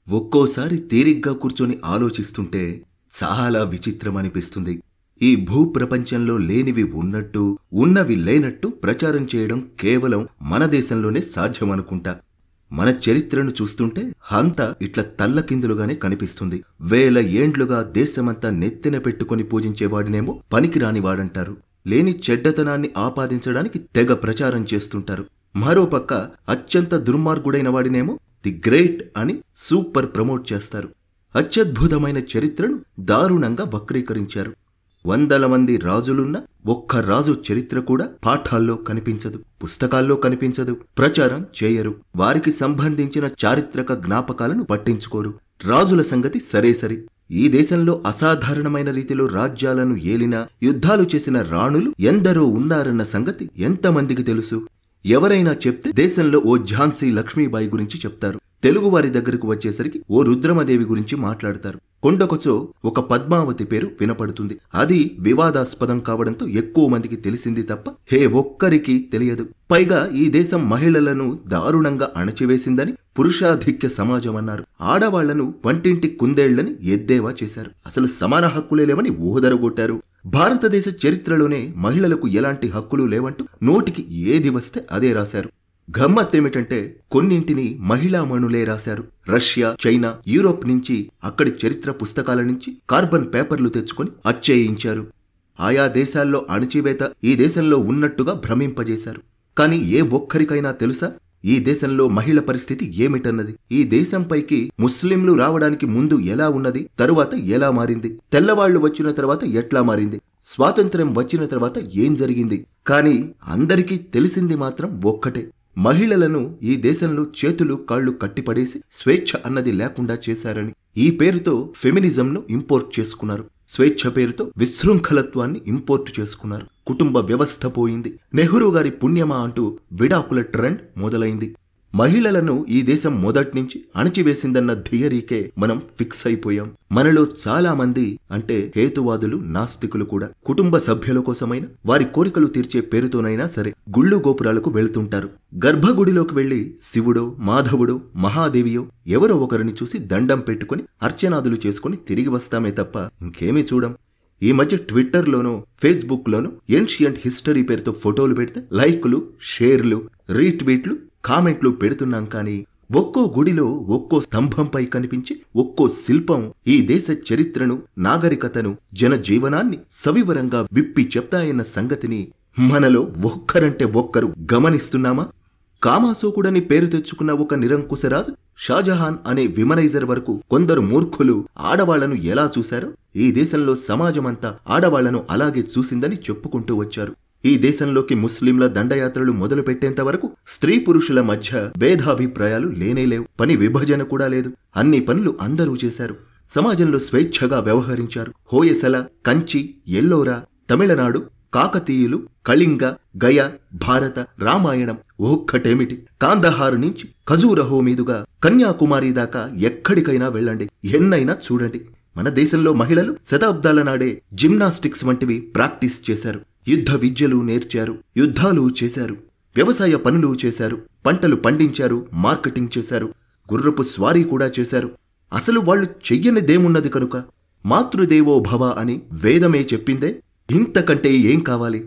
ఒక్కోసారి తీరిగ్గా కూర్చొని ఆలోచిస్తుంటే చాలా విచిత్రమనిపిస్తుంది. ఈ భూప్రపంచంలో లేనివి ఉన్నట్టు, ఉన్నవి లేనట్టు ప్రచారం చేయడం కేవలం మన దేశంలోనే సాధ్యమనుకుంటా. మన చరిత్రను చూస్తుంటే అంతా ఇట్లా తల్లకిందులుగానే కనిపిస్తుంది. వేల ఏండ్లుగా దేశమంతా నెత్తిన పెట్టుకుని పూజించేవాడినేమో పనికిరానివాడంటారు. లేని చెడ్డతనాన్ని ఆపాదించడానికి తెగ ప్రచారం చేస్తుంటారు. మరోపక్క అత్యంత దుర్మార్గుడైన వాడినేమో ది గ్రేట్ అని సూపర్ ప్రమోట్ చేస్తారు. అత్యద్భుతమైన చరిత్రను దారుణంగా వక్రీకరించారు. వందల మంది రాజులున్న ఒక్క రాజు చరిత్ర కూడా పాఠాల్లో కనిపించదు, పుస్తకాల్లో కనిపించదు, ప్రచారం చేయరు. వారికి సంబంధించిన చారిత్రక జ్ఞాపకాలను పట్టించుకోరు. రాజుల సంగతి సరేసరి. ఈ దేశంలో అసాధారణమైన రీతిలో రాజ్యాలను ఏలిన, యుద్ధాలు చేసిన రాణులు ఎందరో ఉన్నారన్న సంగతి ఎంతమందికి తెలుసు? ఎవరైనా చెప్తే దేశంలో ఓ ఝాన్సీ లక్ష్మీబాయి గురించి చెప్తారు. తెలుగువారి దగ్గరకు వచ్చేసరికి ఓ రుద్రమదేవి గురించి మాట్లాడతారు. కొండకొచ్చో ఒక పద్మావతి పేరు వినపడుతుంది. అది వివాదాస్పదం కావడంతో ఎక్కువ మందికి తెలిసింది తప్ప ఒక్కరికి తెలియదు. పైగా ఈ దేశం మహిళలను దారుణంగా అణచివేసిందని పురుషాధిక్య సమాజం అన్నారు. ఆడవాళ్లను వంటింటి కుందేళ్లని ఎద్దేవా చేశారు. అసలు సమాన హక్కులే లేవని ఊహదరగొట్టారు. భారతదేశ చరిత్రలోనే మహిళలకు ఎలాంటి హక్కులు లేవంటూ నోటికి ఏది వస్తే అదే రాశారు. గమ్మత్తేమిటంటే కొన్నింటిని మహిళామణులే రాశారు. రష్యా, చైనా, యూరోప్ నుంచి, అక్కడి చరిత్ర పుస్తకాల నుంచి కార్బన్ పేపర్లు తెచ్చుకొని అచ్చేయించారు. ఆయా దేశాల్లో అణచివేత ఈ దేశంలో ఉన్నట్టుగా భ్రమింపజేశారు. కాని ఏ ఒక్కరికైనా తెలుసా ఈ దేశంలో మహిళ పరిస్థితి ఏమిటన్నది? ఈ దేశంపైకి ముస్లింలు రావడానికి ముందు ఎలా ఉన్నది, తరువాత ఎలా మారింది, తెల్లవాళ్లు వచ్చిన తర్వాత ఎట్లా మారింది, స్వాతంత్ర్యం వచ్చిన తర్వాత ఏం జరిగింది? కాని అందరికీ తెలిసింది మాత్రం ఒక్కటే, మహిళలను ఈ దేశంలో చేతులు కాళ్లు కట్టిపడేసి స్వేచ్ఛ అన్నది లేకుండా చేశారని. ఈ పేరుతో ఫెమినిజంను ఇంపోర్ట్ చేసుకున్నారు. స్వేచ్ఛ పేరుతో విశృంఖలత్వాన్ని ఇంపోర్ట్ చేసుకున్నారు. కుటుంబ వ్యవస్థ పోయింది. నెహ్రూ గారి పుణ్యమా అంటూ విడాకుల ట్రెండ్ మొదలైంది. మహిళలను ఈ దేశం మొదట్నుంచి అణచివేసిందన్న థియరీకే మనం ఫిక్స్ అయిపోయాం. మనలో చాలా మంది అంటే హేతువాదులు, నాస్తికులు కూడా కుటుంబ సభ్యుల కోసమైనా, వారి కోరికలు తీర్చే పేరుతోనైనా సరే గుళ్ళు గోపురాలకు వెళుతుంటారు. గర్భగుడిలోకి వెళ్లి శివుడో, మాధవుడో, మహాదేవియో ఎవరో ఒకరిని చూసి దండం పెట్టుకుని అర్చనాదులు చేసుకుని తిరిగి వస్తామే తప్ప ఇంకేమీ చూడం. ఈ మధ్య ట్విట్టర్లోనో, ఫేస్బుక్లోనో ఏన్షియంట్ హిస్టరీ పేరుతో ఫోటోలు పెడితే లైకులు, షేర్లు, రీట్వీట్లు, కామెంట్లు పెడుతున్నాం. కానీ ఒక్కో గుడిలో ఒక్కో స్తంభంపై కనిపించి ఒక్కో శిల్పం ఈ దేశ చరిత్రను, నాగరికతను, జనజీవనాన్ని సవివరంగా విప్పి చెప్తాయన్న సంగతిని మనలో ఒక్కరంటే ఒక్కరు గమనిస్తున్నామా? కామాసోకుడని పేరు తెచ్చుకున్న ఒక నిరంకుశరాజు షాజహాన్ అనే విమనైజర్ వరకు కొందరు మూర్ఖులు ఆడవాళ్లను ఎలా చూశారో ఈ దేశంలో సమాజమంతా ఆడవాళ్లను అలాగే చూసిందని చెప్పుకుంటూ వచ్చారు. ఈ దేశంలోకి ముస్లింల దండయాత్రలు మొదలుపెట్టేంత వరకు స్త్రీ పురుషుల మధ్య భేదాభిప్రాయాలు లేనేలేవు. పని విభజన కూడా లేదు. అన్ని పనులు అందరూ చేశారు. సమాజంలో స్వేచ్ఛగా వ్యవహరించారు. హోయసల, కంచి, ఎల్లోరా, తమిళనాడు, కాకతీయులు, కళింగ, గయ, భారత, రామాయణం ఒక్కటేమిటి, కాందహారు నుంచి ఖజూరహో మీదుగా కన్యాకుమారి దాకా ఎక్కడికైనా వెళ్ళండి, ఎన్నైనా చూడండి. మన దేశంలో మహిళలు శతాబ్దాల నాడే జిమ్నాస్టిక్స్ వంటివి ప్రాక్టీస్ చేశారు. యుద్ధ విద్యలు నేర్చారు, యుద్ధాలు చేశారు, వ్యవసాయ పనులు చేశారు, పంటలు పండించారు, మార్కెటింగ్ చేశారు, గుర్రపు స్వారీ కూడా చేశారు. అసలు వాళ్లు చెయ్యనిదేమున్నది కనుక మాతృదేవో భవ అని వేదమే చెప్పిందే. ఇంతకంటే ఏం కావాలి?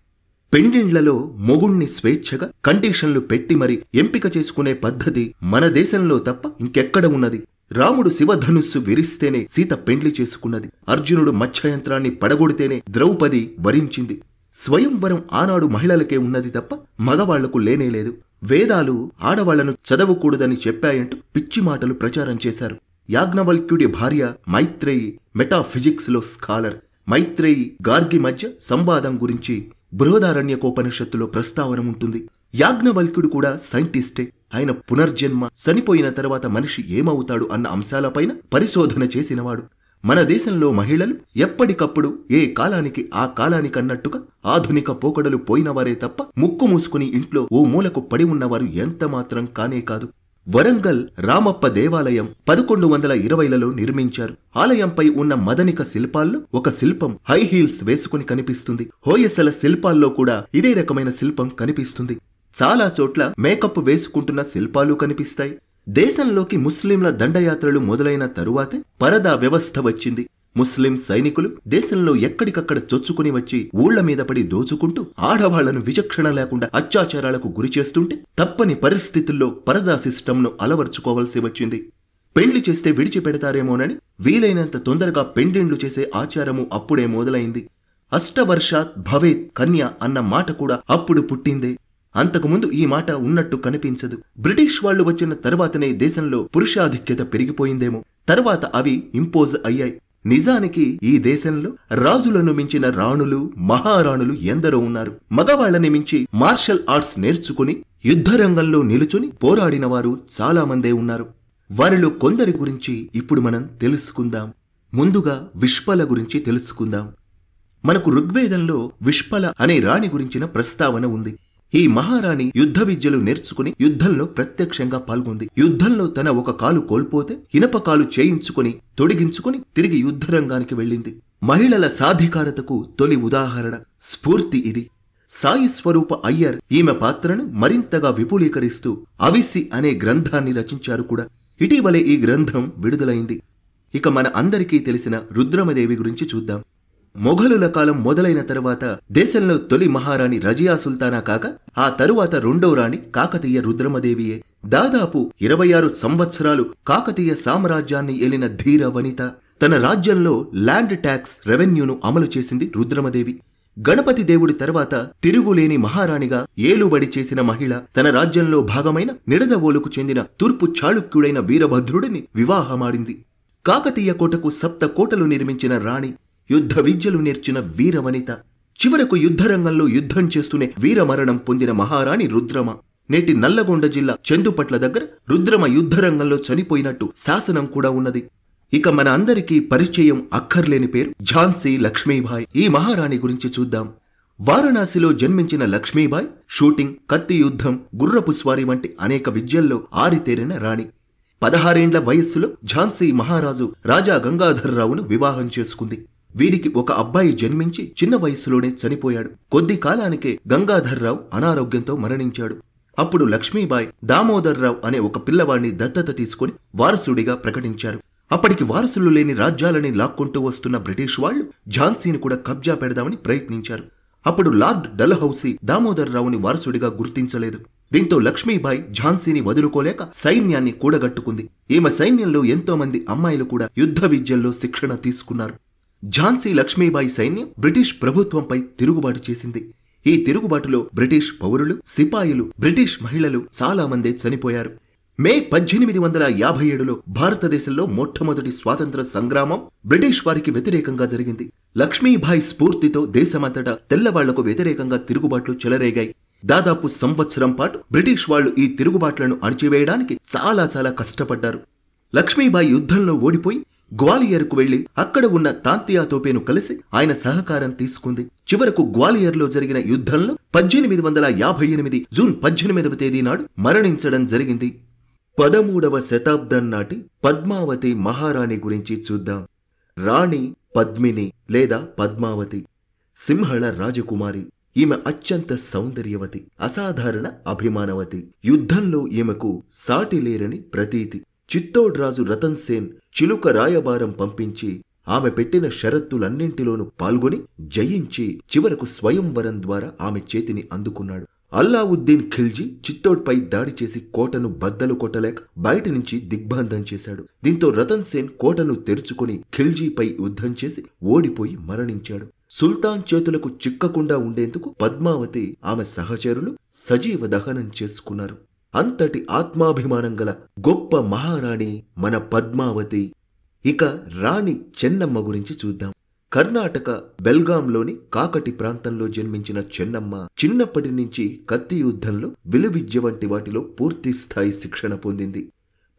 పెండిండ్లలో మొగుణ్ణి స్వేచ్ఛగా కండిషన్లు పెట్టి మరి ఎంపిక చేసుకునే పద్ధతి మన దేశంలో తప్ప ఇంకెక్కడ ఉన్నది? రాముడు శివధనుస్సు విరిస్తేనే సీత పెండ్లి చేసుకున్నది. అర్జునుడు మత్స్యయంత్రాన్ని పడగొడితేనే ద్రౌపది వరించింది. స్వయంవరం ఆనాడు మహిళలకే ఉన్నది తప్ప మగవాళ్లకు లేనేలేదు. వేదాలు ఆడవాళ్లను చదవకూడదని చెప్పాయంటూ పిచ్చి మాటలు ప్రచారం చేశారు. యాజ్ఞవల్క్యుడి భార్య మైత్రేయి మెటాఫిజిక్స్ లో స్కాలర్. మైత్రేయి గార్గి మధ్య సంవాదం గురించి బృహదారణ్యకోపనిషత్తులో ప్రస్తావన ఉంటుంది. యాజ్ఞవల్క్యుడు కూడా సైంటిస్టే. ఆయన పునర్జన్మ, చనిపోయిన తర్వాత మనిషి ఏమవుతాడు అన్న అంశాలపైన పరిశోధన చేసినవాడు. మన దేశంలో మహిళలు ఎప్పటికప్పుడు ఏ కాలానికి ఆ కాలానికన్నట్టుగా ఆధునిక పోకడలు పోయినవారే తప్ప ముక్కు మూసుకుని ఇంట్లో ఓ మూలకు పడి ఉన్నవారు ఎంతమాత్రం కానే కాదు. వరంగల్ రామప్ప దేవాలయం 1120లలో నిర్మించారు. ఆలయంపై ఉన్న మదనిక శిల్పాల్లో ఒక శిల్పం హై హీల్స్ వేసుకుని కనిపిస్తుంది. హోయసల శిల్పాల్లో కూడా ఇదే రకమైన శిల్పం కనిపిస్తుంది. చాలా చోట్ల మేకప్ వేసుకుంటున్న శిల్పాలు కనిపిస్తాయి. దేశంలోకి ముస్లింల దండయాత్రలు మొదలైన తరువాతే పరదా వ్యవస్థ వచ్చింది. ముస్లిం సైనికులు దేశంలో ఎక్కడికక్కడ చొచ్చుకుని వచ్చి ఊళ్ల మీద పడి దోచుకుంటూ ఆడవాళ్లను విచక్షణ లేకుండా అత్యాచారాలకు గురిచేస్తుంటే తప్పని పరిస్థితుల్లో పరదా సిస్టంను అలవర్చుకోవలసి వచ్చింది. పెండ్లి చేస్తే విడిచిపెడతారేమోనని వీలైనంత తొందరగా పెండిండ్లు చేసే ఆచారము అప్పుడే మొదలైంది. అష్టవర్షాత్ భవేత్ కన్య అన్న మాట కూడా అప్పుడు పుట్టిందే. అంతకుముందు ఈ మాట ఉన్నట్టు కనిపించదు. బ్రిటిష్ వాళ్లు వచ్చిన తర్వాతనే దేశంలో పురుషాధిక్యత పెరిగిపోయిందేమో. తర్వాత అవి ఇంపోజ్ అయ్యాయి. నిజానికి ఈ దేశంలో రాజులను మించిన రాణులు, మహారాణులు ఎందరో ఉన్నారు. మగవాళ్లని మించి మార్షల్ ఆర్ట్స్ నేర్చుకుని యుద్ధరంగంలో నిలుచుని పోరాడిన వారు చాలా మందే ఉన్నారు. వారిలో కొందరి గురించి ఇప్పుడు మనం తెలుసుకుందాం. ముందుగా విష్పల గురించి తెలుసుకుందాం. మనకు ఋగ్వేదంలో విష్పల అనే రాణి గురించిన ప్రస్తావన ఉంది. ఈ మహారాణి యుద్ధ విద్యలు నేర్చుకుని యుద్ధంలో ప్రత్యక్షంగా పాల్గొంది. యుద్ధంలో తన ఒక కాలు కోల్పోతే ఇనప కాలు చేయించుకుని తొడిగించుకుని తిరిగి యుద్ధరంగానికి వెళ్ళింది. మహిళల సాధికారతకు తొలి ఉదాహరణ, స్ఫూర్తి ఇది. సాయి స్వరూప అయ్యర్ ఈమె పాత్రను మరింతగా విపులీకరిస్తూ అవిసి అనే గ్రంథాన్ని రచించారు కూడా. ఇటీవలే ఈ గ్రంథం విడుదలైంది. ఇక మన అందరికీ తెలిసిన రుద్రమదేవి గురించి చూద్దాం. మొఘలుల కాలం మొదలైన తరువాత దేశంలో తొలి మహారాణి రజియా సుల్తానా కాక ఆ తరువాత రెండో రాణి కాకతీయ రుద్రమదేవియే. దాదాపు 26 సంవత్సరాలు కాకతీయ సామ్రాజ్యాన్ని ఏలిన ధీర వనిత. తన రాజ్యంలో ల్యాండ్ ట్యాక్స్ రెవెన్యూను అమలు చేసింది రుద్రమదేవి. గణపతి దేవుడి తర్వాత తిరుగులేని మహారాణిగా ఏలుబడి చేసిన మహిళ. తన రాజ్యంలో భాగమైన నిడదవోలుకు చెందిన తూర్పు చాళుక్యుడైన వీరభద్రుడిని వివాహమాడింది. కాకతీయ కోటకు 7 కోటలు నిర్మించిన రాణి. యుద్ధ విద్యలు నేర్చిన వీరవనిత. చివరకు యుద్ధరంగంలో యుద్ధం చేస్తూనే వీరమరణం పొందిన మహారాణి రుద్రమ. నేటి నల్లగొండ జిల్లా చందుపట్ల దగ్గర రుద్రమ యుద్ధరంగంలో చనిపోయినట్టు శాసనం కూడా ఉన్నది. ఇక మన అందరికీ పరిచయం అక్కర్లేని పేరు ఝాన్సీ లక్ష్మీబాయి. ఈ మహారాణి గురించి చూద్దాం. వారణాసిలో జన్మించిన లక్ష్మీబాయి షూటింగ్, కత్తి యుద్ధం, గుర్రపు స్వారీ వంటి అనేక విద్యల్లో ఆరితేరిన రాణి. 16 ఏండ్ల వయస్సులో ఝాన్సీ మహారాజు రాజా గంగాధర్రావును వివాహం చేసుకుంది. వీరికి ఒక అబ్బాయి జన్మించి చిన్న వయస్సులోనే చనిపోయాడు. కొద్ది కాలానికే గంగాధర్రావు అనారోగ్యంతో మరణించాడు. అప్పుడు లక్ష్మీబాయి దామోదర్రావు అనే ఒక పిల్లవాడిని దత్తత తీసుకుని వారసుడిగా ప్రకటించారు. అప్పటికి వారసులు లేని రాజ్యాలని లాక్కొంటూ వస్తున్న బ్రిటిష్ వాళ్లు ఝాన్సీని కూడా కబ్జా పెడదామని ప్రయత్నించారు. అప్పుడు లార్డ్ డల్హౌసీ దామోదర్రావుని వారసుడిగా గుర్తించలేదు. దీంతో లక్ష్మీబాయి ఝాన్సీని వదులుకోలేక సైన్యాన్ని కూడగట్టుకుంది. ఈమె సైన్యంలో ఎంతో మంది అమ్మాయిలు కూడా యుద్ధ విద్యల్లో శిక్షణ తీసుకున్నారు. ఝాన్సీ లక్ష్మీబాయి సైన్యం బ్రిటిష్ ప్రభుత్వంపై తిరుగుబాటు చేసింది. ఈ తిరుగుబాటులో బ్రిటిష్ పౌరులు, సిపాయిలు, బ్రిటిష్ మహిళలు చాలా మందే చనిపోయారు. మే 1857లో భారతదేశంలో మొట్టమొదటి స్వాతంత్ర సంగ్రామం బ్రిటిష్ వారికి వ్యతిరేకంగా జరిగింది. లక్ష్మీబాయి స్ఫూర్తితో దేశమంతటా తెల్లవాళ్లకు వ్యతిరేకంగా తిరుగుబాట్లు చెలరేగాయి. దాదాపు సంవత్సరం పాటు బ్రిటిష్ వాళ్లు ఈ తిరుగుబాట్లను అణిచివేయడానికి చాలా కష్టపడ్డారు. లక్ష్మీబాయి యుద్ధంలో ఓడిపోయి గ్వాలియర్కు వెళ్లి అక్కడ ఉన్న తాంతియా తోపేను కలిసి ఆయన సహకారం తీసుకుంది. చివరకు గ్వాలియర్లో జరిగిన యుద్ధంలో 1858 జూన్ 18వ తేదీ నాడు మరణించడం జరిగింది. 13వ శతాబ్దం నాటి పద్మావతి మహారాణి గురించి చూద్దాం. రాణి పద్మిని లేదా పద్మావతి సింహళ రాజకుమారి. ఈమె అత్యంత సౌందర్యవతి, అసాధారణ అభిమానవతి. యుద్ధంలో ఈమెకు సాటి లేరని ప్రతీతి. చిత్తోడ్ రాజు రతన్ సేన్ చిలుక రాయబారం పంపించి ఆమె పెట్టిన షరతులన్నింటిలోనూ పాల్గొని జయించి చివరకు స్వయంవరం ద్వారా ఆమె చేతిని అందుకున్నాడు. అల్లావుద్దీన్ ఖిల్జీ చిత్తోడ్పై దాడి చేసి కోటను బద్దలు కొట్టలేక బయట నుంచి దిగ్బంధం చేశాడు. దీంతో రతన్ సేన్ కోటను తెరుచుకుని ఖిల్జీపై యుద్ధం చేసి ఓడిపోయి మరణించాడు. సుల్తాన్ చేతులకు చిక్కకుండా ఉండేందుకు పద్మావతి ఆమె సహచరులు సజీవ దహనం చేసుకున్నారు. అంతటి ఆత్మాభిమానం గల గొప్ప మహారాణి మన పద్మావతి. ఇక రాణి చెన్నమ్మ గురించి చూద్దాం. కర్ణాటక బెల్గాంలోని కాకటి ప్రాంతంలో జన్మించిన చెన్నమ్మ చిన్నప్పటి నుంచి కత్తి యుద్ధంలో, విలువిద్య వంటి వాటిలో పూర్తి స్థాయి శిక్షణ పొందింది.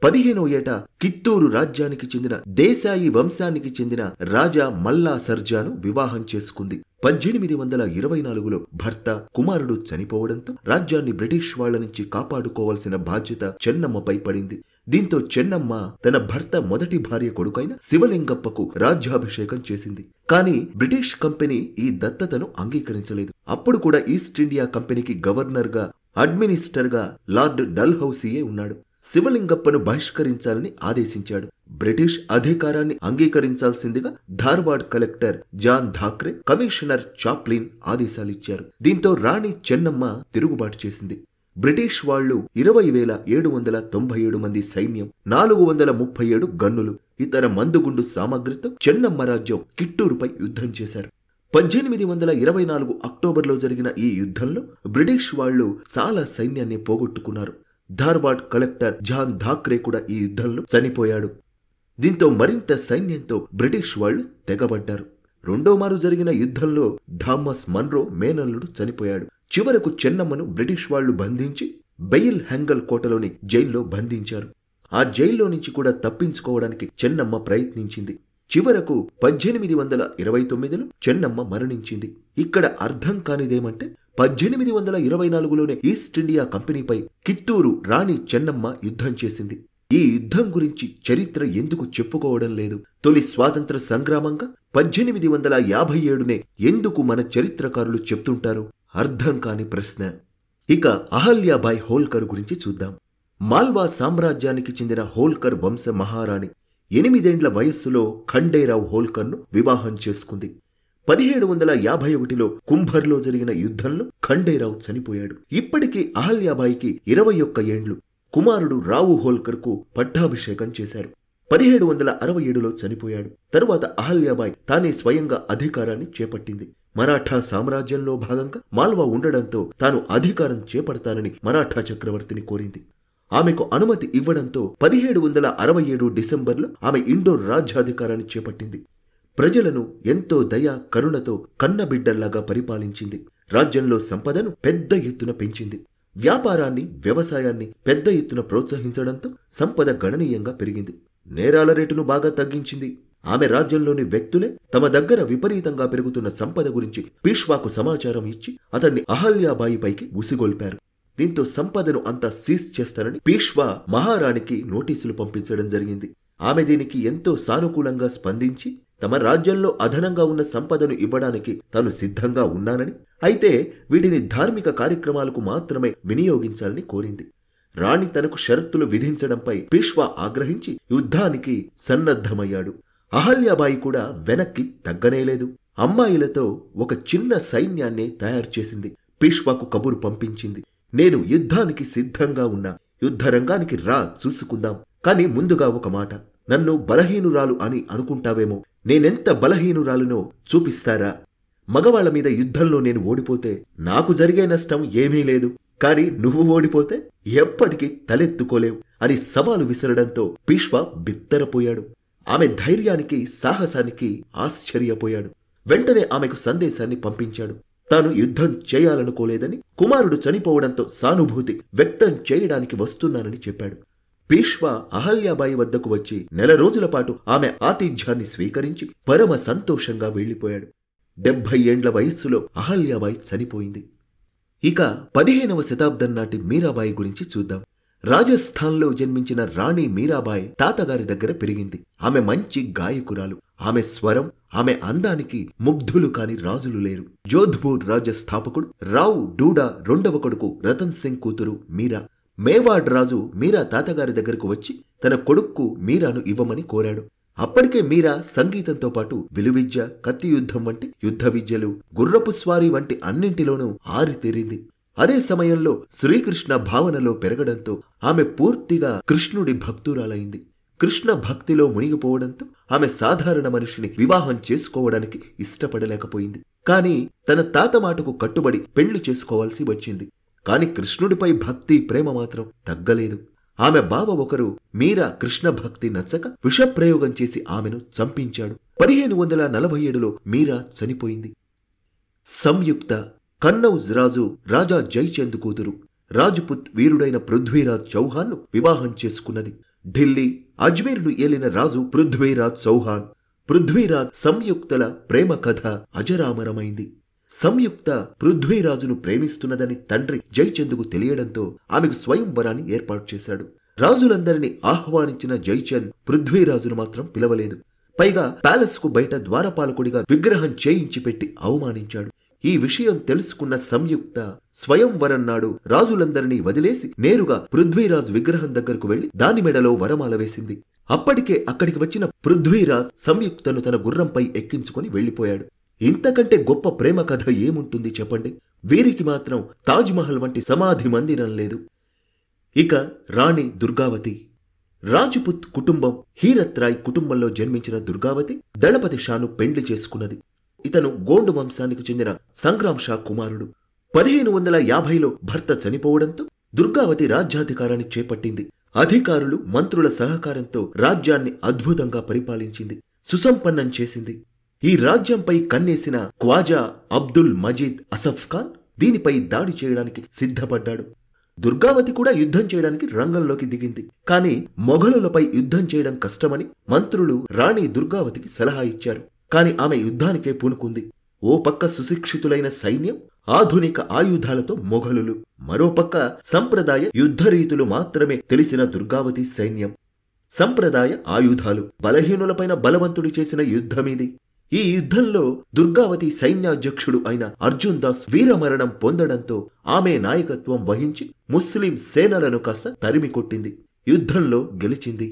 15వ ఏట కిత్తూరు రాజ్యానికి చెందిన దేశాయి వంశానికి చెందిన రాజా మల్లా సర్జాను వివాహం చేసుకుంది. 1824లో భర్త, కుమారుడు చనిపోవడంతో రాజ్యాన్ని బ్రిటిష్ వాళ్ల నుంచి కాపాడుకోవాల్సిన బాధ్యత చెన్నమ్మపై పడింది. దీంతో చెన్నమ్మ తన భర్త మొదటి భార్య కొడుకైన శివలింగప్పకు రాజ్యాభిషేకం చేసింది. కానీ బ్రిటిష్ కంపెనీ ఈ దత్తతను అంగీకరించలేదు. అప్పుడు కూడా ఈస్ట్ ఇండియా కంపెనీకి గవర్నర్ గా, అడ్మినిస్టర్ గా లార్డ్ డల్హౌసీయే ఉన్నాడు. శివలింగప్పను బహిష్కరించాలని ఆదేశించాడు. బ్రిటిష్ అధికారాన్ని అంగీకరించాల్సిందిగా Dharwad collector John Thackeray, commissioner Chaplin ఆదేశాలిచ్చారు. దీంతో రాణి చెన్నమ్మ తిరుగుబాటు చేసింది. బ్రిటిష్ వాళ్లు 20,797 మంది సైన్యం, 437 గన్నులు, ఇతర మందుగుండు సామగ్రితో చెన్నమ్మ రాజ్యం కిట్టూరుపై యుద్ధం చేశారు. 1824 అక్టోబర్లో జరిగిన ఈ యుద్ధంలో బ్రిటిష్ వాళ్లు చాలా సైన్యాన్ని పోగొట్టుకున్నారు. ధార్వాడ్ కలెక్టర్ జాన్ ధాక్రే కూడా ఈ యుద్ధంలో చనిపోయాడు. దీంతో మరింత సైన్యంతో బ్రిటిష్ వాళ్లు తెగబడ్డారు. రెండోమారు జరిగిన యుద్ధంలో థామస్ మన్రో మేనల్లుడు చనిపోయాడు. చివరకు చెన్నమ్మను బ్రిటిష్ వాళ్లు బంధించి బెయిల్ హెంగల్ కోటలోని జైల్లో బంధించారు. ఆ జైల్లో నుంచి కూడా తప్పించుకోవడానికి చెన్నమ్మ ప్రయత్నించింది. చివరకు 1829లో చెన్నమ్మ మరణించింది. ఇక్కడ అర్థం కానిదేమంటే 1824లోనే ఈస్ట్ ఇండియా కంపెనీపై కిత్తూరు రాణి చెన్నమ్మ యుద్ధం చేసింది. ఈ యుద్ధం గురించి చరిత్ర ఎందుకు చెప్పుకోవడం లేదు? తొలి స్వాతంత్ర సంగ్రామంగా 1857నే ఎందుకు మన చరిత్రకారులు చెప్తుంటారు? అర్థం కాని ప్రశ్న. ఇక అహల్యాబాయ్ హోల్కర్ గురించి చూద్దాం. మాల్వా సామ్రాజ్యానికి చెందిన హోల్కర్ వంశ మహారాణి 8 ఏండ్ల వయస్సులో ఖండేరావు హోల్కర్ను వివాహం చేసుకుంది. 1751లో కుంభర్లో జరిగిన యుద్ధంలో ఖండేరావు చనిపోయాడు. ఇప్పటికీ అహల్యాబాయికి 21 ఏండ్లు. కుమారుడు రావు హోల్కర్కు పట్టాభిషేకం చేశారు. 1767లో చనిపోయాడు. తరువాత అహల్యాబాయ్ తానే స్వయంగా అధికారాన్ని చేపట్టింది. మరాఠా సామ్రాజ్యంలో భాగంగా మాల్వా ఉండడంతో తాను అధికారం చేపడతానని మరాఠా చక్రవర్తిని కోరింది. ఆమెకు అనుమతి ఇవ్వడంతో 1767 డిసెంబర్లో ఆమె ఇండోర్ రాజ్యాధికారాన్ని చేపట్టింది. ప్రజలను ఎంతో దయ కరుణతో కన్నబిడ్డల్లాగా పరిపాలించింది. రాజ్యంలో సంపదను పెద్ద ఎత్తున పెంచింది. వ్యాపారాన్ని, వ్యవసాయాన్ని పెద్ద ఎత్తున ప్రోత్సహించడంతో సంపద గణనీయంగా పెరిగింది. నేరాల రేటును బాగా తగ్గించింది. ఆమె రాజ్యంలోని వ్యక్తులే తమ దగ్గర విపరీతంగా పెరుగుతున్న సంపద గురించి పీష్వాకు సమాచారం ఇచ్చి అతన్ని అహల్యాబాయిపైకి ఉసిగొల్పారు. దీంతో సంపదను అంతా సీజ్ చేస్తానని పీష్వా మహారాణికి నోటీసులు పంపించడం జరిగింది. ఆమె దీనికి ఎంతో సానుకూలంగా స్పందించి తమ రాజ్యంలో అదనంగా ఉన్న సంపదను ఇవ్వడానికి తాను సిద్ధంగా ఉన్నానని, అయితే వీటిని ధార్మిక కార్యక్రమాలకు మాత్రమే వినియోగించాలని కోరింది. రాణి తనకు షరతులు విధించడంపై పీష్వా ఆగ్రహించి యుద్ధానికి సన్నద్ధమయ్యాడు. అహల్యాబాయి కూడా వెనక్కి తగ్గనేలేదు. అమ్మాయిలతో ఒక చిన్న సైన్యాన్ని తయారు చేసింది. పీష్వాకు కబురు పంపించింది, నేను యుద్ధానికి సిద్ధంగా ఉన్నా, యుద్ధరంగానికి రా, చూసుకుందాం. కాని ముందుగా ఒక మాట, నన్ను బలహీనురాలు అని అనుకుంటావేమో, నేనెంత బలహీనురాలునో చూపిస్తారా? మగవాళ్ల మీద యుద్ధంలో నేను ఓడిపోతే నాకు జరిగే నష్టం ఏమీ లేదు, కాని నువ్వు ఓడిపోతే ఎప్పటికీ తలెత్తుకోలేవు అని సవాలు విసరడంతో పీష్వా బిత్తరపోయాడు. ఆమె ధైర్యానికి, సాహసానికి ఆశ్చర్యపోయాడు. వెంటనే ఆమెకు సందేశాన్ని పంపించాడు. తాను యుద్ధం చేయాలనుకోలేదని, కుమారుడు చనిపోవడంతో సానుభూతి వ్యక్తం చేయడానికి వస్తున్నానని చెప్పాడు. పీష్వా అహల్యాబాయి వద్దకు వచ్చి 4 రోజుల పాటు ఆమె ఆతిథ్యాన్ని స్వీకరించి పరమ సంతోషంగా వెళ్లిపోయాడు. 70 ఏండ్ల వయస్సులో అహల్యాబాయి చనిపోయింది. ఇక 15వ శతాబ్దం నాటి మీరాబాయి గురించి చూద్దాం. రాజస్థాన్లో జన్మించిన రాణి మీరాబాయి తాతగారి దగ్గర పెరిగింది. ఆమె మంచి గాయకురాలు. ఆమె స్వరం, ఆమె అందానికి ముగ్ధులు కాని రాజులు లేరు. జోధ్పూర్ రాజ్య స్థాపకుడు రావు డూడా 2వ కొడుకు రతన్ సింగ్ కూతురు మీరా. మేవాడ్ రాజు మీరా తాతగారి దగ్గరకు వచ్చి తన కొడుక్కు మీరాను ఇవ్వమని కోరాడు. అప్పటికే మీరా సంగీతంతో పాటు విలువిద్య, కత్తి యుద్ధం వంటి యుద్ధ విద్యలు, గుర్రపు స్వారీ వంటి అన్నింటిలోనూ ఆరితేరింది. అదే సమయంలో శ్రీకృష్ణ భావనలో పెరగడంతో ఆమె పూర్తిగా కృష్ణుడి భక్తురాలైంది. కృష్ణ భక్తిలో మునిగిపోవడంతో ఆమె సాధారణ మనిషిని వివాహం చేసుకోవడానికి ఇష్టపడలేకపోయింది. కాని తన తాత మాటకు కట్టుబడి పెళ్లి చేసుకోవాల్సి వచ్చింది. కాని కృష్ణుడిపై భక్తి, ప్రేమ మాత్రం తగ్గలేదు. ఆమె బావ ఒకరు మీరా కృష్ణ భక్తి నచ్చక విషప్రయోగం చేసి ఆమెను చంపించాడు. 1547లో మీరా చనిపోయింది. సంయుక్త కన్నౌజ్ రాజు రాజా జైచంద్ కూతురు. రాజ్పుత్ వీరుడైన పృథ్వీరాజ్ చౌహాన్ను వివాహం చేసుకున్నది. ఢిల్లీ, అజ్మీర్ను ఏలిన రాజు పృథ్వీరాజ్ చౌహాన్. పృథ్వీరాజ్ సంయుక్తల ప్రేమ కథ అజరామరమైంది. సంయుక్త పృథ్వీరాజును ప్రేమిస్తున్నదని తండ్రి జైచంద్కు తెలియడంతో ఆమెకు స్వయంవరాన్ని ఏర్పాటు చేశాడు. రాజులందరినీ ఆహ్వానించిన జైచంద్ పృథ్వీరాజును మాత్రం పిలవలేదు. పైగా ప్యాలెస్ కు బయట ద్వారపాలకుడిగా విగ్రహం చేయించి పెట్టి అవమానించాడు. ఈ విషయం తెలుసుకున్న సంయుక్త స్వయంవరం నాడు రాజులందరినీ వదిలేసి నేరుగా పృథ్వీరాజ్ విగ్రహం దగ్గరకు వెళ్లి దాని మెడలో వరమాల వేసింది. అప్పటికే అక్కడికి వచ్చిన పృథ్వీరాజ్ సంయుక్తను తన గుర్రంపై ఎక్కించుకుని వెళ్లిపోయాడు. ఇంతకంటే గొప్ప ప్రేమ కథ ఏముంటుంది చెప్పండి. వీరికి మాత్రం తాజ్మహల్ వంటి సమాధి మందిరం లేదు. ఇక రాణి దుర్గావతి. రాజ్పుత్ కుటుంబం హీరత్ రాయ్ కుటుంబంలో జన్మించిన దుర్గావతి దళపతి షాను పెండ్లి చేసుకున్నది. ఇతను గోండు వంశానికి చెందిన సంగ్రామ్ షా కుమారుడు. 1550లో భర్త చనిపోవడంతో దుర్గావతి రాజ్యాధికారాన్ని చేపట్టింది. అధికారులు మంత్రుల సహకారంతో రాజ్యాన్ని అద్భుతంగా పరిపాలించింది, సుసంపన్నం చేసింది. ఈ రాజ్యంపై కన్నేసిన ఖ్వాజా అబ్దుల్ మజీద్ అసఫ్ ఖాన్ దీనిపై దాడి చేయడానికి సిద్ధపడ్డాడు. దుర్గావతి కూడా యుద్ధం చేయడానికి రంగంలోకి దిగింది. కాని మొఘలులపై యుద్ధం చేయడం కష్టమని మంత్రులు రాణి దుర్గావతికి సలహా ఇచ్చారు. కాని ఆమె యుద్ధానికే పూనుకుంది. ఓ పక్క సుశిక్షితులైన సైన్యం, ఆధునిక ఆయుధాలతో మొఘలులు, మరోపక్క సంప్రదాయ యుద్ధరీతులు మాత్రమే తెలిసిన దుర్గావతి సైన్యం. సంప్రదాయ ఆయుధాలు, బలహీనులపైన బలవంతుడు చేసిన యుద్ధమిది. ఈ యుద్ధంలో దుర్గావతి సైన్యాధ్యక్షుడు అయిన అర్జున్ దాస్ వీరమరణం పొందడంతో ఆమె నాయకత్వం వహించి ముస్లిం సేనలను కాస్త తరిమికొట్టింది. యుద్ధంలో గెలిచింది.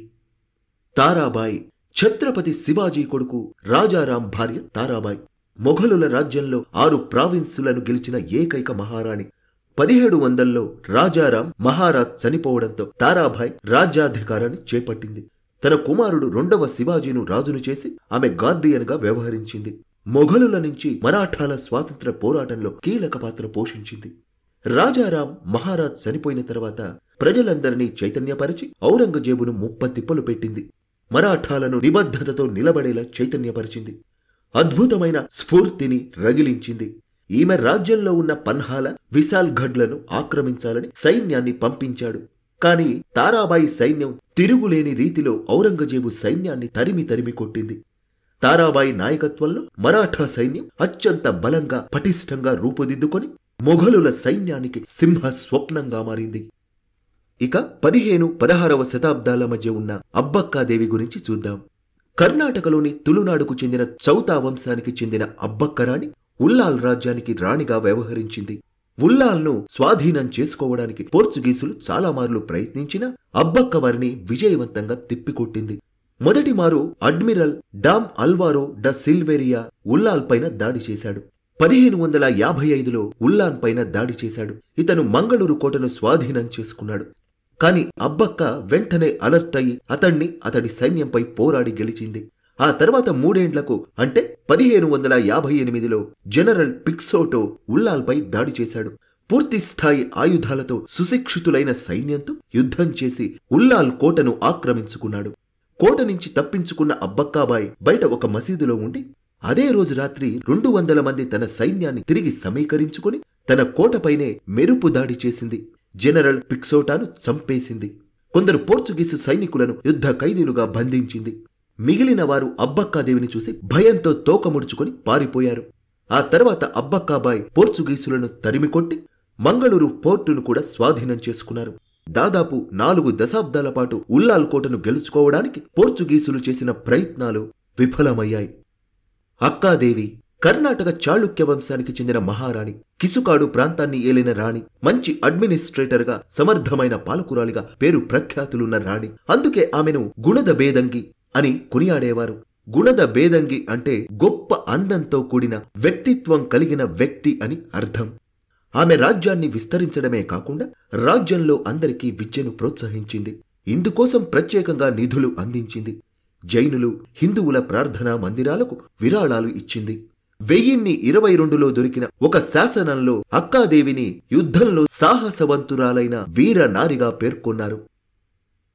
తారాబాయి ఛత్రపతి శివాజీ కొడుకు రాజారాం భార్య తారాబాయి. మొఘలుల రాజ్యంలో 6 ప్రావిన్సులను గెలిచిన ఏకైక మహారాణి. 1700లో రాజారాం మహారాజ్ చనిపోవడంతో తారాబాయి రాజ్యాధికారాన్ని చేపట్టింది. తన కుమారుడు 2వ శివాజీను రాజును చేసి ఆమె గార్డియన్ గా వ్యవహరించింది. మొఘలుల నుంచి మరాఠాల స్వాతంత్ర పోరాటంలో కీలక పాత్ర పోషించింది. రాజారాం మహారాజ్ చనిపోయిన తర్వాత ప్రజలందరినీ చైతన్యపరిచి ఔరంగజేబును ముప్పతిప్పలు పెట్టింది. మరాఠాలను నిబద్ధతతో నిలబడేలా చైతన్యపరిచింది. అద్భుతమైన స్ఫూర్తిని రగిలించింది. ఈమె రాజ్యంలో ఉన్న పన్హాల, విశాల్గఢ్లను ఆక్రమించాలని సైన్యాన్ని పంపించాడు. కాని తారాబాయి సైన్యం తిరుగులేని రీతిలో ఔరంగజేబు సైన్యాన్ని తరిమి కొట్టింది. తారాబాయి నాయకత్వంలో మరాఠా సైన్యం అత్యంత బలంగా, పటిష్టంగా రూపుదిద్దుకొని మొఘలుల సైన్యానికి సింహ స్వప్నంగా మారింది. ఇక 15-16వ శతాబ్దాల మధ్య ఉన్న అబ్బక్కాదేవి గురించి చూద్దాం. కర్ణాటకలోని తులునాడుకు చెందిన చౌతా వంశానికి చెందిన అబ్బక్కరాణి ఉల్లాల్ రాజ్యానికి రాణిగా వ్యవహరించింది. ఉల్లాల్ను స్వాధీనం చేసుకోవడానికి పోర్చుగీసులు చాలా మార్లు ప్రయత్నించినా అబ్బక్క వారిని విజయవంతంగా తిప్పికొట్టింది. మొదటి మారు అడ్మిరల్ డామ్ అల్వారో డ సిల్వేరియా ఉల్లాల్ పైన దాడి చేశాడు. 1555లో ఉల్లాన్ పైన దాడి చేశాడు. ఇతను మంగళూరు కోటను స్వాధీనం చేసుకున్నాడు. కాని అబ్బక్క వెంటనే అలర్ట్ అయి అతడి సైన్యంపై పోరాడి గెలిచింది. ఆ తర్వాత 3 ఏండ్లకు అంటే 1558లో జనరల్ పిక్సోటో ఉల్లాల్పై దాడి చేశాడు. పూర్తిస్థాయి ఆయుధాలతో సుశిక్షితులైన సైన్యంతో యుద్ధం చేసి ఉల్లాల్ కోటను ఆక్రమించుకున్నాడు. కోట నుంచి తప్పించుకున్న అబ్బక్కాబాయ్ బయట ఒక మసీదులో ఉండి అదే రోజు రాత్రి 200 మంది తన సైన్యాన్ని తిరిగి సమీకరించుకుని తన కోటపైనే మెరుపు దాడి చేసింది. జనరల్ పిక్సోటాను చంపేసింది. కొందరు పోర్చుగీసు సైనికులను యుద్ధ ఖైదీలుగా బంధించింది. మిగిలిన వారు అబ్బక్కాదేవిని చూసి భయంతో తోకముడుచుకుని పారిపోయారు. ఆ తర్వాత అబ్బక్కాబాయ్ పోర్చుగీసులను తరిమికొట్టి మంగళూరు పోర్టును కూడా స్వాధీనం చేసుకున్నారు. దాదాపు 4 దశాబ్దాల పాటు ఉల్లాల్ కోటను గెలుచుకోవడానికి పోర్చుగీసులు చేసిన ప్రయత్నాలు విఫలమయ్యాయి. అక్కాదేవి కర్ణాటక చాళుక్య వంశానికి చెందిన మహారాణి. కిసుకాడు ప్రాంతాన్ని ఏలిన రాణి. మంచి అడ్మినిస్ట్రేటర్గా, సమర్థమైన పాలకురాలిగా పేరు ప్రఖ్యాతులున్న రాణి. అందుకే ఆమెను గుణద బేదంగి అని కొనియాడేవారు. గుణద బేదంగి అంటే గొప్ప అందంతో కూడిన వ్యక్తిత్వం కలిగిన వ్యక్తి అని అర్థం. ఆమె రాజ్యాన్ని విస్తరించడమే కాకుండా రాజ్యంలో అందరికీ విద్యను ప్రోత్సహించింది. ఇందుకోసం ప్రత్యేకంగా నిధులు అందించింది. జైనులు, హిందువుల ప్రార్థనా మందిరాలకు విరాళాలు ఇచ్చింది. 1022లో దొరికిన ఒక శాసనంలో అక్కాదేవిని యుద్ధంలో సాహసవంతురాలైన వీర నారిగా పేర్కొన్నారు.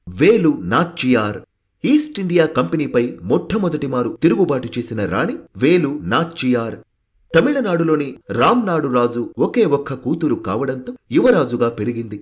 వేలు నాచ్చియార్ ఈస్ట్ ఇండియా కంపెనీపై మొట్టమొదటిమారు తిరుగుబాటు చేసిన రాణి వేలు నాచ్చియార్. తమిళనాడులోని రామ్నాడు రాజు ఒకే ఒక్క కూతురు కావడంతో యువరాజుగా పెరిగింది.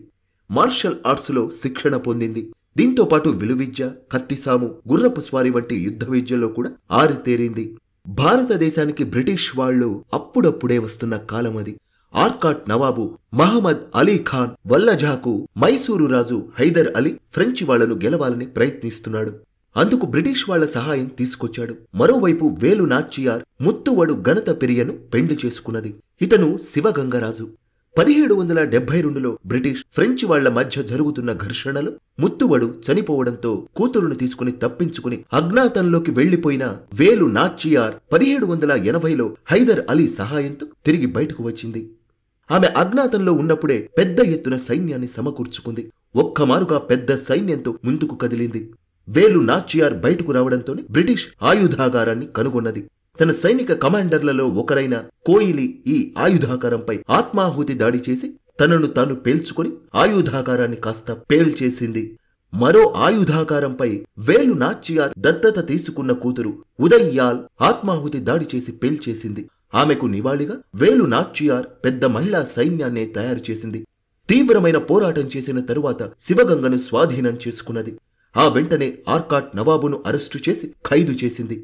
మార్షల్ ఆర్ట్స్లో శిక్షణ పొందింది. దీంతో పాటు విలువిద్య, కత్తిసాము, గుర్రపు స్వారీ వంటి యుద్ధ విద్యలో కూడా ఆరితేరింది. భారతదేశానికి బ్రిటిష్ వాళ్లు అప్పుడప్పుడే వస్తున్న కాలమది. ఆర్కాట్ నవాబు మహమ్మద్ అలీ ఖాన్ వల్లజాకు మైసూరు రాజు హైదర్ అలీ ఫ్రెంచి వాళ్లను గెలవాలని ప్రయత్నిస్తున్నాడు. అందుకు బ్రిటిష్ వాళ్ల సహాయం తీసుకొచ్చాడు. మరోవైపు వేలు నాచియార్ ముత్తువడు గణత పెరియను పెండ్లి చేసుకున్నది. ఇతను శివగంగరాజు. 1772లో బ్రిటిష్ ఫ్రెంచ్ వాళ్ల మధ్య జరుగుతున్న ఘర్షణలో ముత్తువడు చనిపోవడంతో కూతురును తీసుకుని తప్పించుకుని అజ్ఞాతంలోకి వెళ్లిపోయిన వేలు నాచియార్ 1780లో హైదర్ అలీ సహాయంతో తిరిగి బయటకు వచ్చింది. ఆమె అజ్ఞాతంలో ఉన్నప్పుడే పెద్ద ఎత్తున సైన్యాన్ని సమకూర్చుకుంది. ఒక్కమారుగా పెద్ద సైన్యంతో ముందుకు కదిలింది. వేలు నాచియార్ బయటకు రావడంతోనే బ్రిటిష్ ఆయుధాగారాన్ని కనుగొన్నది. తన సైనిక కమాండర్లలో ఒకరైన కోయిలి ఈ ఆయుధాగారంపై ఆత్మాహుతి దాడి చేసి తనను తాను పేల్చుకుని ఆయుధాగారాన్ని కాస్త పేల్చేసింది. మరో ఆయుధాగారంపై వేలు నాచియార్ దత్తత తీసుకున్న కూతురు ఉదయ్యాల్ ఆత్మాహుతి దాడి చేసి పేల్చేసింది. ఆమెకు నివాళిగా వేలు నాచియార్ పెద్ద మహిళా సైన్యాన్నే తయారు చేసింది. తీవ్రమైన పోరాటం చేసిన తరువాత శివగంగను స్వాధీనం చేసుకున్నది. ఆ వెంటనే ఆర్కాట్ నవాబును అరెస్టు చేసి ఖైదు చేసింది.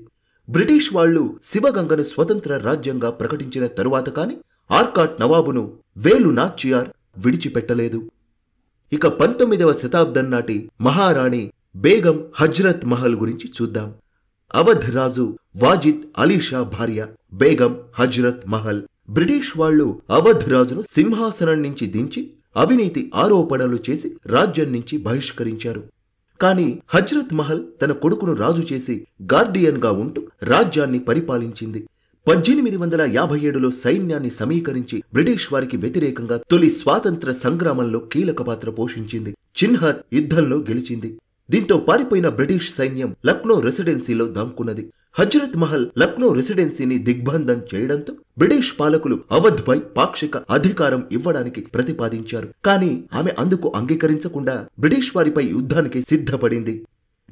బ్రిటిష్ వాళ్లు శివగంగను స్వతంత్ర రాజ్యంగా ప్రకటించిన తరువాత కాని ఆర్కాట్ నవాబును వేలు నాచియార్ విడిచిపెట్టలేదు. ఇక 19వ శతాబ్దం నాటి మహారాణి బేగం హజ్రత్ మహల్ గురించి చూద్దాం. అవధ్ రాజు వాజిద్ అలీషా భార్య బేగం హజ్రత్ మహల్. బ్రిటిష్ వాళ్లు అవధ్ రాజును సింహాసనం నుంచి దించి అవినీతి ఆరోపణలు చేసి రాజ్యం నుంచి బహిష్కరించారు. కాని హజ్రత్ మహల్ తన కొడుకును రాజు చేసి గార్డియన్ గా ఉంటూ రాజ్యాన్ని పరిపాలించింది. 1857లో సైన్యాన్ని సమీకరించి బ్రిటిష్ వారికి వ్యతిరేకంగా తొలి స్వాతంత్ర సంగ్రామంలో కీలక పాత్ర పోషించింది. చిన్హత్ యుద్ధంలో గెలిచింది. దీంతో పారిపోయిన బ్రిటిష్ సైన్యం లక్నో రెసిడెన్సీలో దాక్కున్నది. హజ్రత్ మహల్ లక్నో రెసిడెన్సీని దిగ్బంధం చేయడంతో బ్రిటిష్ పాలకులు అవధ్ పై పాక్షిక అధికారం ఇవ్వడానికి ప్రతిపాదించారు. కాని ఆమె అందుకు అంగీకరించకుండా బ్రిటిష్ వారిపై యుద్ధానికి సిద్ధపడింది.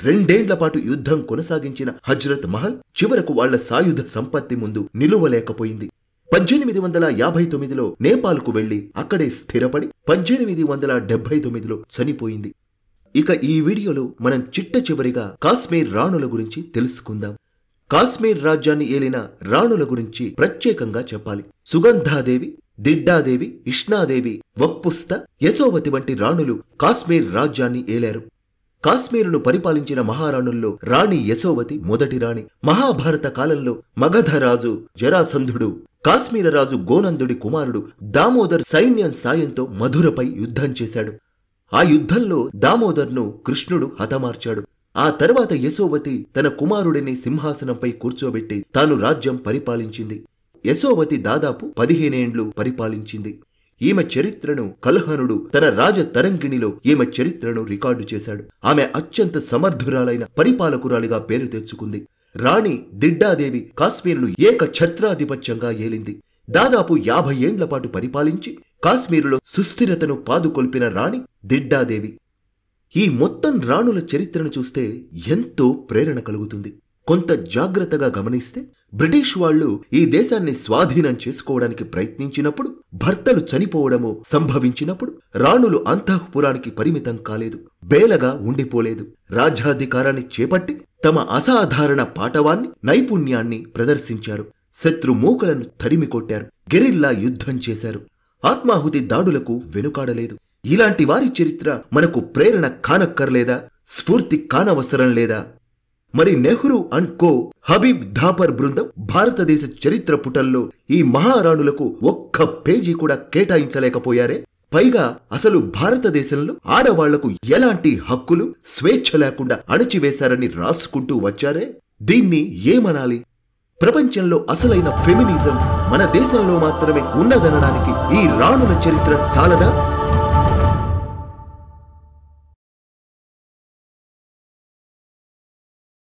2 ఏళ్ల పాటు యుద్ధం కొనసాగించిన హజ్రత్ మహల్ చివరకు వాళ్ల సాయుధ సంపత్తి ముందు నిలువలేకపోయింది. 1859లో నేపాల్కు వెళ్లి అక్కడే స్థిరపడి 1879లో చనిపోయింది. ఇక ఈ వీడియోలో మనం చిట్ట చివరిగా కాశ్మీర్ రాణుల గురించి తెలుసుకుందాం. కాశ్మీర్ రాజ్యాన్ని ఏలిన రాణుల గురించి ప్రత్యేకంగా చెప్పాలి. సుగంధాదేవి, దిడ్డాదేవి, ఇష్నాదేవి, వక్పుస్త, యశోవతి వంటి రాణులు కాశ్మీర్ రాజ్యాన్ని ఏలారు. కాశ్మీరును పరిపాలించిన మహారాణుల్లో రాణి యశోవతి మొదటి రాణి. మహాభారత కాలంలో మగధరాజు జరాసంధుడు కాశ్మీరరాజు గోనందుడి కుమారుడు దామోదర్ సైన్యం సాయంతో మధురపై యుద్ధం చేశాడు. ఆ యుద్ధంలో దామోదర్ను కృష్ణుడు హతమార్చాడు. ఆ తర్వాత యశోవతి తన కుమారుడిని సింహాసనంపై కూర్చోబెట్టి తాను రాజ్యం పరిపాలించింది. యశోవతి దాదాపు 15 ఏండ్లు పరిపాలించింది. ఈమె చరిత్రను కల్హనుడు తన రాజతరంగిణిలో ఈమె చరిత్రను రికార్డు చేశాడు. ఆమె అత్యంత సమర్థురాలైన పరిపాలకురాలిగా పేరు తెచ్చుకుంది. రాణి దిడ్డాదేవి కాశ్మీరును ఏక ఛత్రాధిపత్యంగా ఏలింది. దాదాపు 50 ఏండ్ల పాటు పరిపాలించి కాశ్మీరులో సుస్థిరతను పాదుకొల్పిన రాణి దిడ్డాదేవి. ఈ మొత్తం రాణుల చరిత్రను చూస్తే ఎంతో ప్రేరణ కలుగుతుంది. కొంత జాగ్రత్తగా గమనిస్తే బ్రిటిష్ వాళ్లు ఈ దేశాన్ని స్వాధీనం చేసుకోవడానికి ప్రయత్నించినప్పుడు, భర్తలు చనిపోవడమో సంభవించినప్పుడు రాణులు అంతఃపురానికి పరిమితం కాలేదు, బేలగా ఉండిపోలేదు. రాజ్యాధికారాన్ని చేపట్టి తమ అసాధారణ పాటవాన్ని, నైపుణ్యాన్ని ప్రదర్శించారు. శత్రు మూకలను తరిమికొట్టారు. గెరిల్లా యుద్ధం చేశారు. ఆత్మాహుతి దాడులకు వెనుకాడలేదు. ఇలాంటి వారి చరిత్ర మనకు ప్రేరణ కానక్కర్లేదా? స్ఫూర్తి కానవసరం లేదా? మరి నెహ్రూ అండ్ కో, హబీబ్ ధాపర్ బృందం భారతదేశ చరిత్ర పుటల్లో ఈ మహారాణులకు ఒక్క పేజీ కూడా కేటాయించలేకపోయారే? పైగా అసలు భారతదేశంలో ఆడవాళ్లకు ఎలాంటి హక్కులు, స్వేచ్ఛ లేకుండా అణచివేశారని రాసుకుంటూ వచ్చారే? దీన్ని ఏమనాలి? ప్రపంచంలో అసలైన ఫెమినిజం మన దేశంలో మాత్రమే ఉన్నదనడానికి ఈ రాణుల చరిత్ర చాలదా?